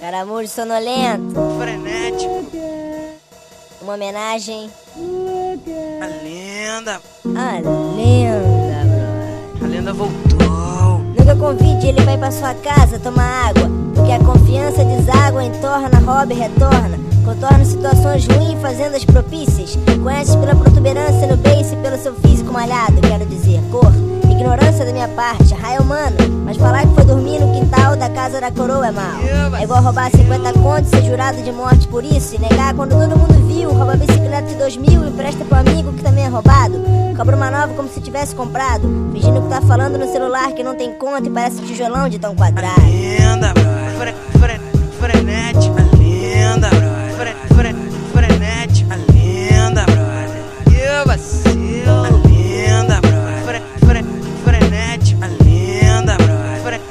Caramujo sonolento, frenético, uma homenagem a lenda, brother. A lenda voltou. Nunca convide ele vai pra sua casa tomar água, porque a confiança deságua, entorna, rouba e retorna. Contorna situações ruins, fazendas propícias. Conheces pela protuberância no beiço e pelo seu físico malhado, quero dizer, cor. Ignorância da minha parte, raio humano. Mas falar que foi dormir no quintal da casa da coroa é mal. É igual roubar 50 contos, ser jurado de morte por isso, e negar quando todo mundo viu. Rouba a bicicleta de 2000 e empresta pro amigo que também é roubado. Cobra uma nova como se tivesse comprado, fingindo que tá falando no celular que não tem conta e parece um tijolão de tão quadrado. A lenda, brother, frenético, a lenda, brother, frenético, a lenda, brother, que vacilo, a lenda, brother, frenético, a lenda, brother,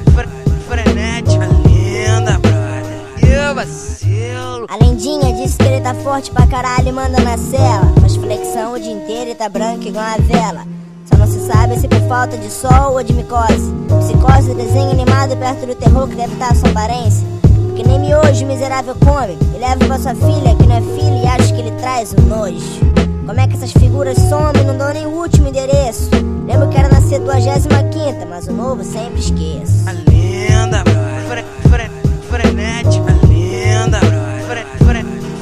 frenético, a lenda, brother, que vacilo. A lendinha disse que ele tá forte pra caralho e manda na cela, faz flexão o dia inteiro e tá branco igual uma vela. Só não se sabe se por falta de sol ou de micose. Psicose, desenho animado perto do terror que deve estar a sua aparência. Porque nem miojo o miserável come e leva pra sua filha que não é filha e acha que ele traz o nojo. Como é que essas figuras somem, não dão nem o último endereço. Lembro que era na 75ª, mas o novo sempre esqueço. A lenda, brother, frenético, a lenda, brother,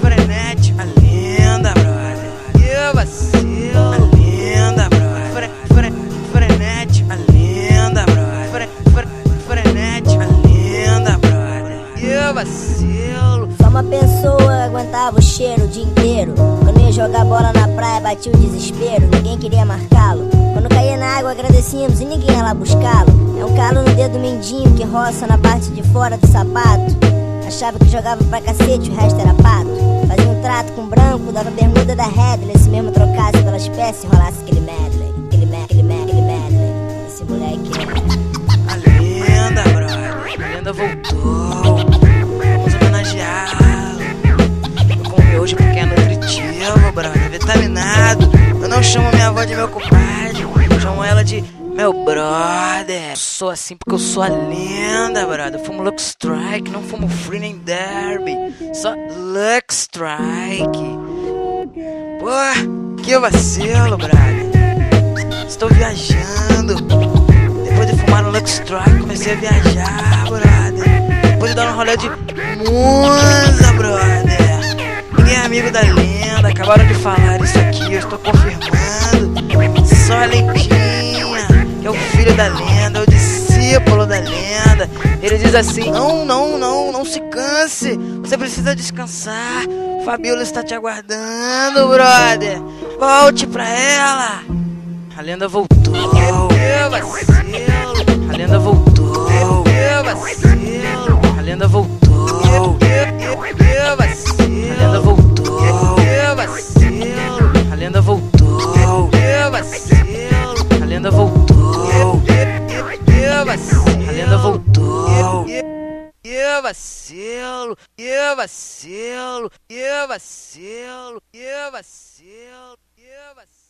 frenético, a lenda, brother, que vacilo, a lenda, brother, frenético, a lenda, brother, frenético, a lenda, brother, que vacilo. Só uma pessoa aguentava o cheiro o dia inteiro. Quando ia jogar bola na praia batia o desespero, ninguém queria marcá-lo. Quando caía na água agradecíamos e ninguém ia lá buscá-lo. É um calo no dedo mindinho que roça na parte de fora do sapato. Achava que jogava pra cacete, o resto era pato. Fazia um trato com o branco, dava bermuda da Headley. Se mesmo trocasse pela espécie, rolasse aquele medley. Aquele medley. Esse moleque A lenda, brother, a lenda voltou. Vamos homenageá-lo. Eu comi hoje porque é nutritivo, brother, vitaminado. Eu não chamo minha avó de meu compadre, eu chamo ela de meu brother. Eu sou assim porque eu sou a lenda, brother. Eu fumo Lux Strike, não fumo Free nem Derby, só Lux Strike. Pô, que vacilo, brother. Estou viajando. Depois de fumar no Lux Strike, comecei a viajar, brother. Depois de dar um rolê de musa, brother. Ninguém é amigo da lenda, acabaram de falar isso aqui, eu estou confirmando. Só a lendinha, que é o filho da lenda, é o discípulo da lenda. Ele diz assim: não se canse, você precisa descansar. Fabiola está te aguardando, brother. Volte pra ela. A lenda voltou. A lenda voltou. A lenda voltou. A lenda voltou. A lenda voltou. A lenda voltou. A lenda voltou. Que vacilo, que vacilo, que vacilo, que vacilo, que vacilo.